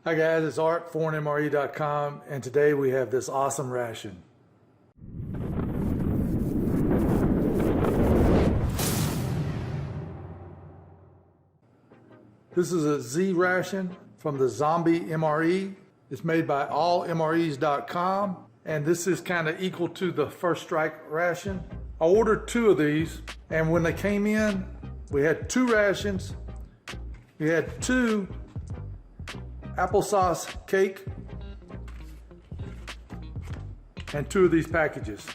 Hi guys, it's Art, ForeignMRE.com, and today we have this awesome ration. This is a Z ration from the ZombieMRE. It's made by ForeignMRE.com, and this is kind of equal to the First Strike ration. I ordered 2 of these, and when they came in, we had 2 rations. We had 2 applesauce cake and 2 of these packages.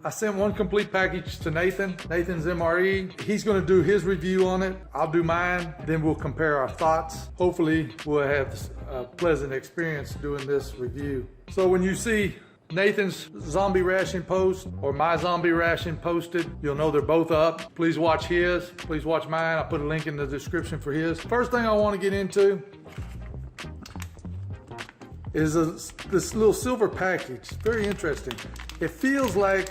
I sent 1 complete package to Nathan's MRE. He's going to do his review on it. I'll do mine. Then we'll compare our thoughts. Hopefully we'll have a pleasant experience doing this review. So when you see Nathan's zombie ration post or my zombie ration posted, you'll know they're both up. Please watch his, please watch mine. I'll put a link in the description for his. First thing I want to get into is this little silver package. Very interesting. It feels like,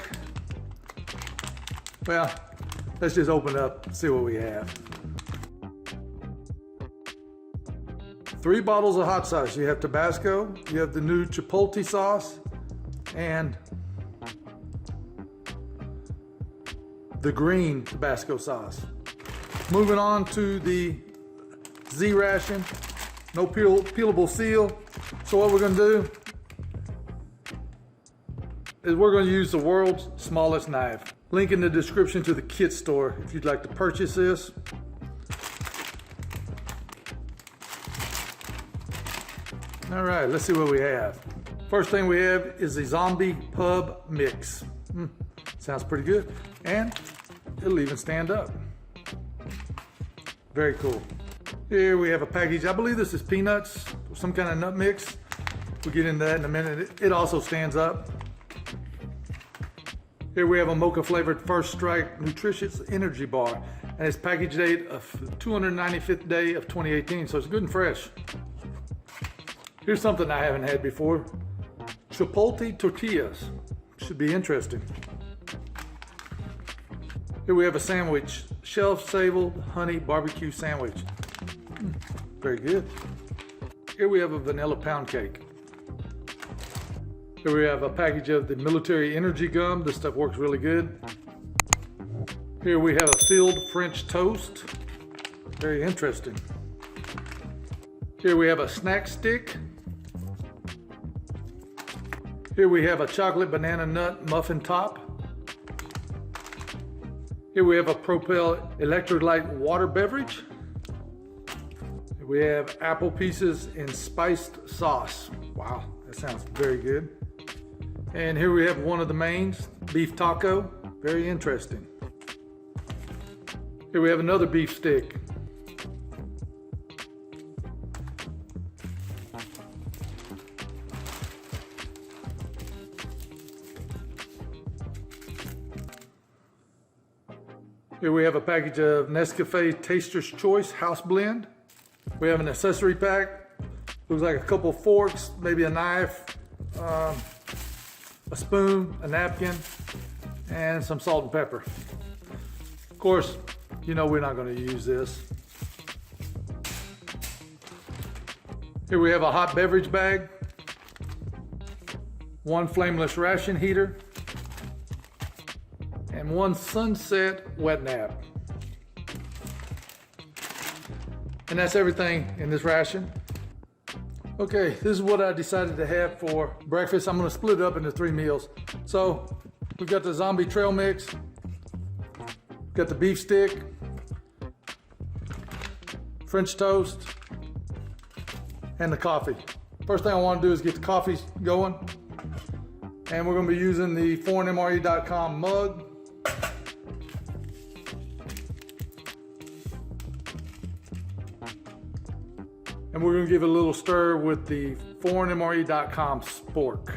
well, let's just open it up and see what we have. 3 bottles of hot sauce. You have Tabasco, you have the new Chipotle sauce, and the green Tabasco sauce. Moving on to the Z ration, no peelable seal. So what we're going to do is we're going to use the world's smallest knife. Link in the description to the kit store if you'd like to purchase this. All right, let's see what we have. First thing we have is the Zombie Pub Mix. Sounds pretty good. And it'll even stand up. Very cool. Here we have a package. I believe this is peanuts, or some kind of nut mix. We'll get into that in a minute. It also stands up. Here we have a mocha flavored First Strike nutritious energy bar. And it's package date of 295th day of 2018, so it's good and fresh. Here's something I haven't had before. Chipotle tortillas. Should be interesting. Here we have a sandwich. Shelf-stable honey barbecue sandwich. Very good. Here we have a vanilla pound cake. Here we have a package of the military energy gum. This stuff works really good. Here we have a filled French toast. Very interesting. Here we have a snack stick. Here we have a chocolate banana nut muffin top. Here we have a Propel electrolyte water beverage. Here we have apple pieces in spiced sauce. Wow, that sounds very good. And here we have one of the mains, beef taco. Very interesting. Here we have another beef stick. Here we have a package of Nescafe Taster's Choice House Blend. We have an accessory pack. Looks like a couple of forks, maybe a knife, a spoon, a napkin, and some salt and pepper. Of course, you know we're not going to use this. Here we have a hot beverage bag, 1 flameless ration heater, and 1 sunset wet nap. And that's everything in this ration. Okay, this is what I decided to have for breakfast. I'm gonna split it up into 3 meals. So we've got the zombie trail mix, got the beef stick, French toast, and the coffee. First thing I want to do is get the coffee going. And we're gonna be using the ForeignMRE.com mug. And we're going to give it a little stir with the ForeignMRE.com spork.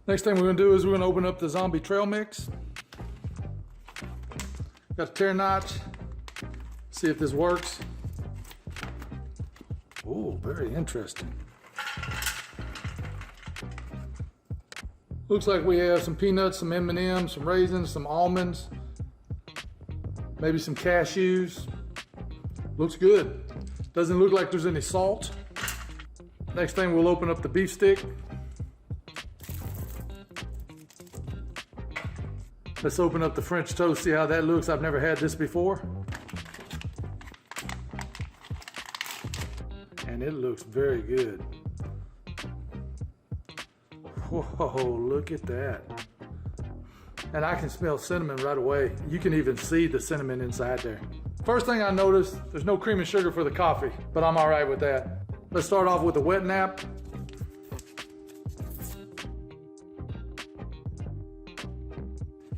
Next thing we're going to do is we're going to open up the zombie trail mix. Got a tear notch. See if this works. Oh, very interesting. Looks like we have some peanuts, some M&Ms, some raisins, some almonds, maybe some cashews. Looks good. Doesn't look like there's any salt. Next thing, we'll open up the beef stick. Let's open up the French toast, see how that looks. I've never had this before. And it looks very good. Whoa, look at that. And I can smell cinnamon right away. You can even see the cinnamon inside there. First thing I noticed, there's no cream and sugar for the coffee, but I'm all right with that. Let's start off with a wet nap.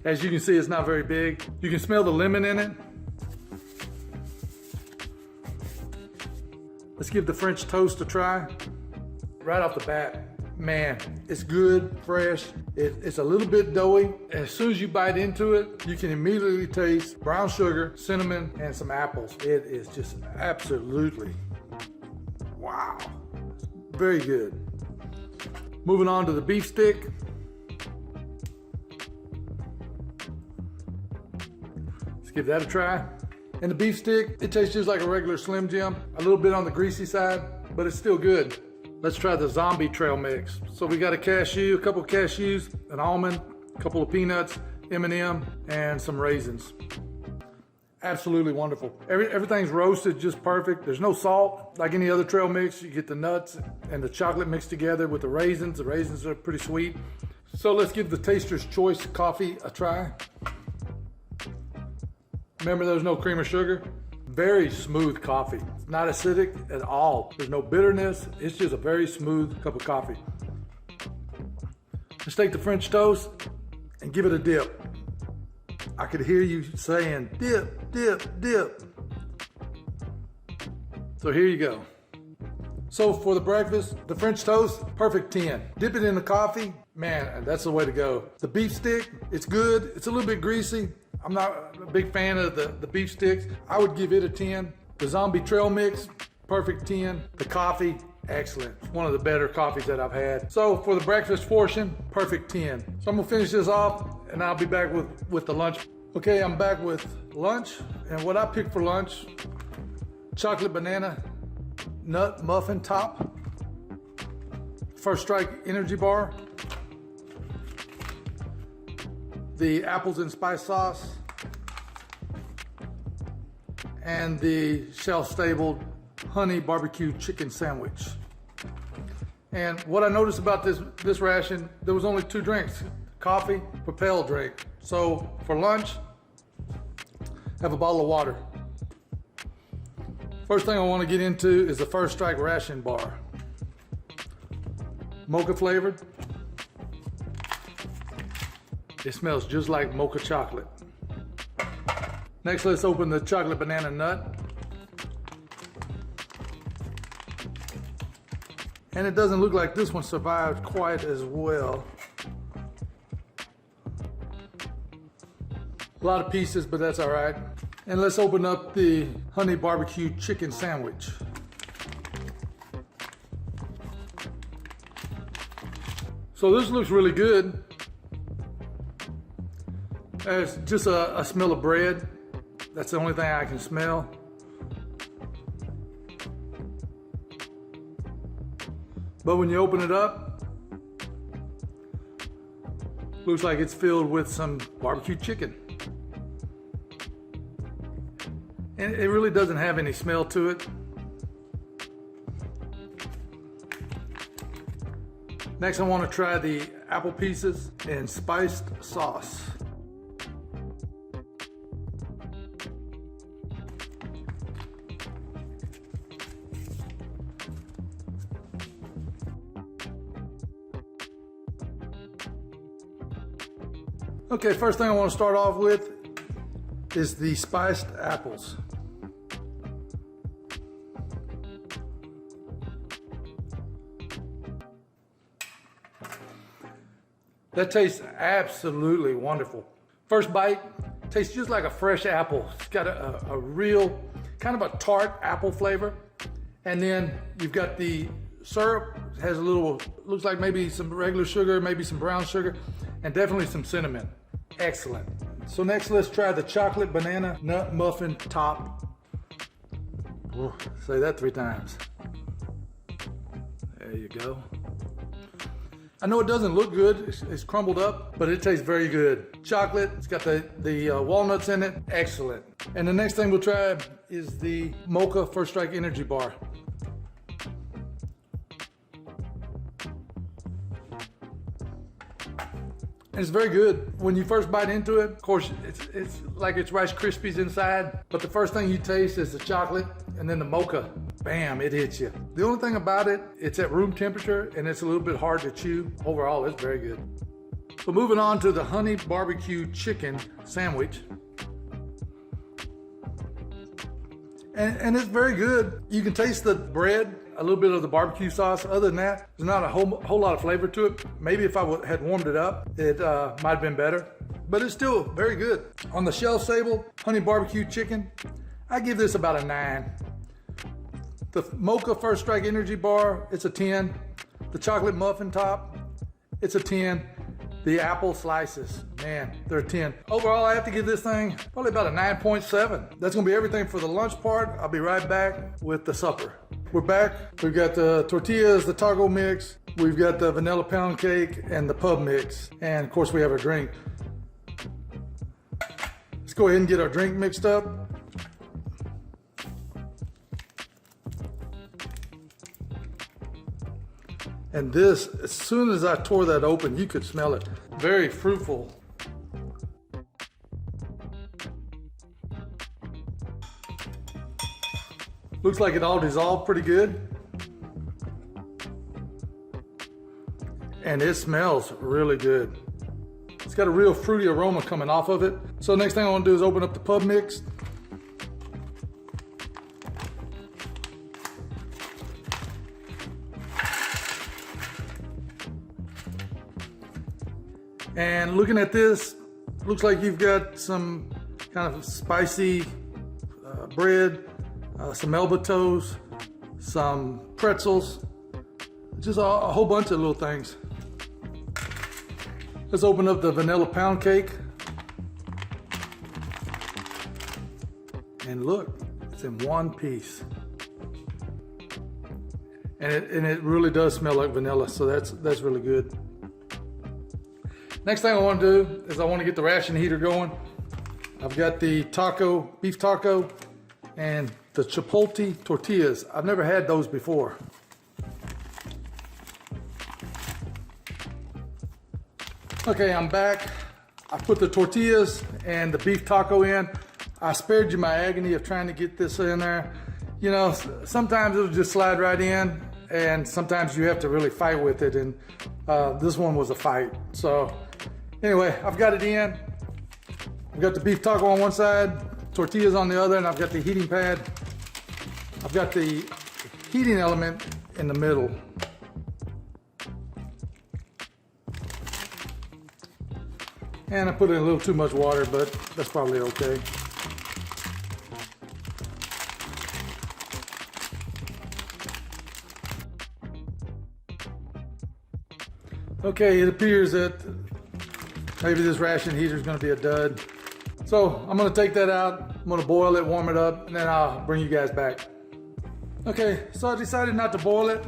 As you can see, it's not very big. You can smell the lemon in it. Let's give the French toast a try. Right off the bat, man, it's good, fresh. It's a little bit doughy. As soon as you bite into it, you can immediately taste brown sugar, cinnamon, and some apples. It is just absolutely, wow, very good. Moving on to the beef stick. Let's give that a try. And the beef stick, it tastes just like a regular Slim Jim. A little bit on the greasy side, but it's still good. Let's try the zombie trail mix. So we got a cashew, a couple of cashews, an almond, a couple of peanuts, M&M, and some raisins. Absolutely wonderful. Everything's roasted just perfect. There's no salt like any other trail mix. You get the nuts and the chocolate mixed together with the raisins. The raisins are pretty sweet. So let's give the Taster's Choice coffee a try. Remember, there's no cream or sugar. Very smooth coffee. It's not acidic at all. There's no bitterness. It's just a very smooth cup of coffee. Let's take the French toast and give it a dip. I could hear you saying, dip, dip, dip. So here you go. So for the breakfast, the French toast, perfect 10. Dip it in the coffee, man, that's the way to go. The beef stick, it's good. It's a little bit greasy. I'm not a big fan of the beef sticks. I would give it a 10. The zombie trail mix, perfect 10. The coffee, excellent. It's one of the better coffees that I've had. So for the breakfast portion, perfect 10. So I'm gonna finish this off and I'll be back with the lunch. Okay, I'm back with lunch. And what I picked for lunch, chocolate banana nut muffin top, First Strike energy bar, the apples and spice sauce, and the shelf-stable honey barbecue chicken sandwich. And what I noticed about this ration, there was only 2 drinks, coffee, Propel drink. So for lunch, have a bottle of water. First thing I want to get into is the First Strike ration bar. Mocha flavored. It smells just like mocha chocolate. Next, let's open the chocolate banana nut. And it doesn't look like this one survived quite as well. A lot of pieces, but that's all right. And let's open up the honey barbecue chicken sandwich. So this looks really good. There's just a smell of bread. That's the only thing I can smell. But when you open it up, looks like it's filled with some barbecue chicken. And it really doesn't have any smell to it. Next, I want to try the apple pieces and spiced sauce. Okay, first thing I want to start off with is the spiced apples. That tastes absolutely wonderful. First bite, tastes just like a fresh apple. It's got a real, kind of a tart apple flavor. And then you've got the syrup, it has a little, looks like maybe some regular sugar, maybe some brown sugar, and definitely some cinnamon. Excellent, So next, let's try the chocolate banana nut muffin top. Ooh, say that 3 times. There you go. I know it doesn't look good, it's crumbled up, but it tastes very good. Chocolate, it's got the walnuts in it, excellent. And the next thing we'll try is the Mocha First Strike Energy Bar. And it's very good. When you first bite into it, of course, it's like it's Rice Krispies inside, but the first thing you taste is the chocolate and then the mocha. Bam, it hits you. The only thing about it, it's at room temperature and it's a little bit hard to chew. Overall, it's very good. So moving on to the honey barbecue chicken sandwich. And it's very good. You can taste the bread, a little bit of the barbecue sauce. Other than that, there's not a whole lot of flavor to it. Maybe if I had warmed it up, it might have been better. But it's still very good. On the shelf-stable honey barbecue chicken, I give this about a 9. The Mocha First Strike Energy Bar, it's a 10. The chocolate muffin top, it's a 10. The apple slices, man, they're a 10. Overall, I have to give this thing probably about a 9.7. That's gonna be everything for the lunch part. I'll be right back with the supper. We're back. We've got the tortillas, the taco mix, we've got the vanilla pound cake, and the pub mix. And of course, we have our drink. Let's go ahead and get our drink mixed up. And this, as soon as I tore that open, you could smell it. Very fruitful. Looks like it all dissolved pretty good. And it smells really good. It's got a real fruity aroma coming off of it. So next thing I want to do is open up the pub mix. And looking at this, looks like you've got some kind of spicy bread, some Elba toast, some pretzels, just a whole bunch of little things. Let's open up the vanilla pound cake. And look, it's in one piece. And it really does smell like vanilla, so that's really good. Next thing I want to do is I want to get the ration heater going. I've got the beef taco, and the chipotle tortillas. I've never had those before. Okay, I'm back. I put the tortillas and the beef taco in. I spared you my agony of trying to get this in there. You know, sometimes it'll just slide right in, and sometimes you have to really fight with it, and this one was a fight. So anyway, I've got it in. I've got the beef taco on one side, tortillas on the other, and I've got the heating pad. I've got the heating element in the middle. And I put in a little too much water, but that's probably okay. Okay, it appears that maybe this ration heater is going to be a dud. So I'm going to take that out. I'm going to boil it, warm it up, and then I'll bring you guys back. Okay, so I decided not to boil it.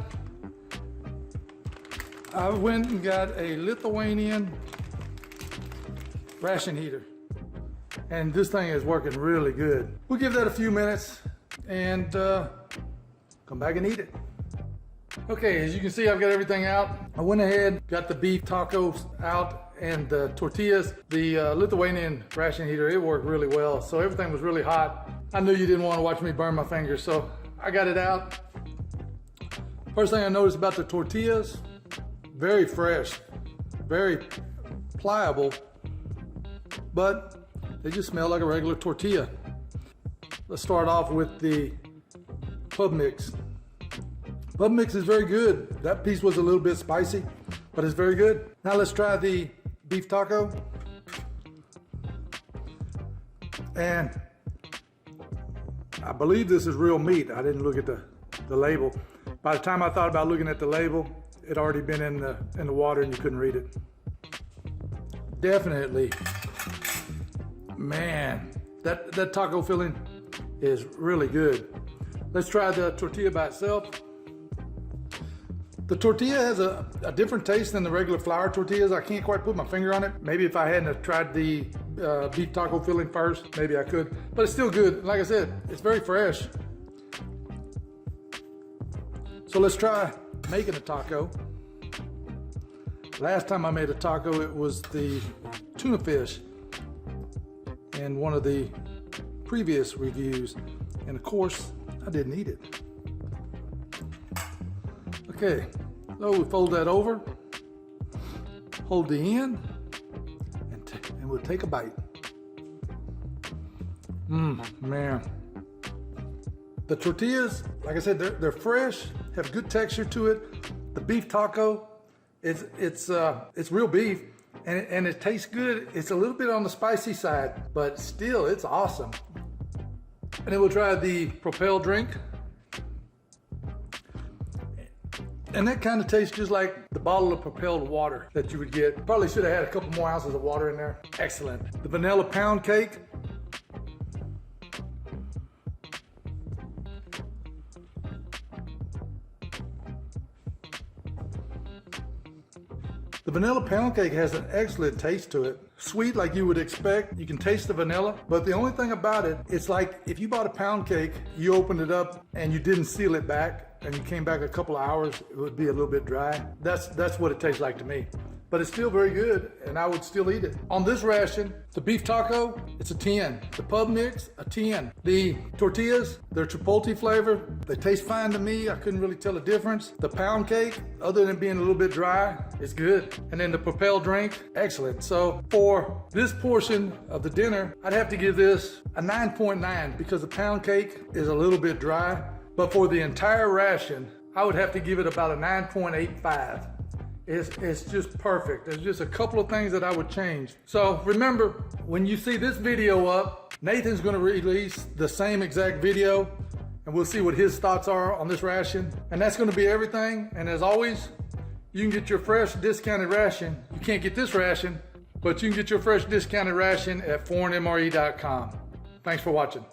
I went and got a Lithuanian ration heater, and this thing is working really good. We'll give that a few minutes and come back and eat it. Okay, as you can see, I've got everything out. I went ahead, got the beef tacos out and the tortillas. The Lithuanian ration heater, it worked really well. So everything was really hot. I knew you didn't want to watch me burn my fingers, so I got it out. First thing I noticed about the tortillas, very fresh, very pliable, but they just smell like a regular tortilla. Let's start off with the pub mix. Pub mix is very good. That piece was a little bit spicy, but it's very good. Now let's try the beef taco. And I believe this is real meat. I didn't look at the label. By the time I thought about looking at the label, it already been in the water and you couldn't read it. Definitely Man, that taco filling is really good. Let's try the tortilla by itself. The tortilla has a different taste than the regular flour tortillas. I can't quite put my finger on it. Maybe if I hadn't have tried the beef taco filling first, maybe I could. But it's still good. Like I said, it's very fresh. So let's try making a taco. Last time I made a taco, it was the tuna fish in one of the previous reviews. And of course, I didn't eat it. Okay, so we fold that over, hold the end, and we'll take a bite. Man. The tortillas, like I said, they're fresh, have good texture to it. The beef taco, it's real beef, and it tastes good. It's a little bit on the spicy side, but still, it's awesome. And then we'll try the Propel drink. And that kind of tastes just like the bottle of Propelled water that you would get. Probably should have had a couple more ounces of water in there. Excellent. The vanilla pound cake. The vanilla pound cake has an excellent taste to it. Sweet like you would expect. You can taste the vanilla, but the only thing about it, it's like if you bought a pound cake, you opened it up and you didn't seal it back, and you came back a couple of hours, it would be a little bit dry. That's what it tastes like to me. But it's still very good, and I would still eat it. On this ration, the beef taco, it's a 10. The pub mix, a 10. The tortillas, they're chipotle flavor. They taste fine to me. I couldn't really tell a difference. The pound cake, other than being a little bit dry, it's good. And then the Propel drink, excellent. So for this portion of the dinner, I'd have to give this a 9.9 because the pound cake is a little bit dry. But for the entire ration, I would have to give it about a 9.85. It's just perfect. There's just a couple of things that I would change. So remember, when you see this video up, Nathan's gonna release the same exact video, and we'll see what his thoughts are on this ration. And that's gonna be everything. And as always, you can get your fresh discounted ration. You can't get this ration, but you can get your fresh discounted ration at ForeignMRE.com. Thanks for watching.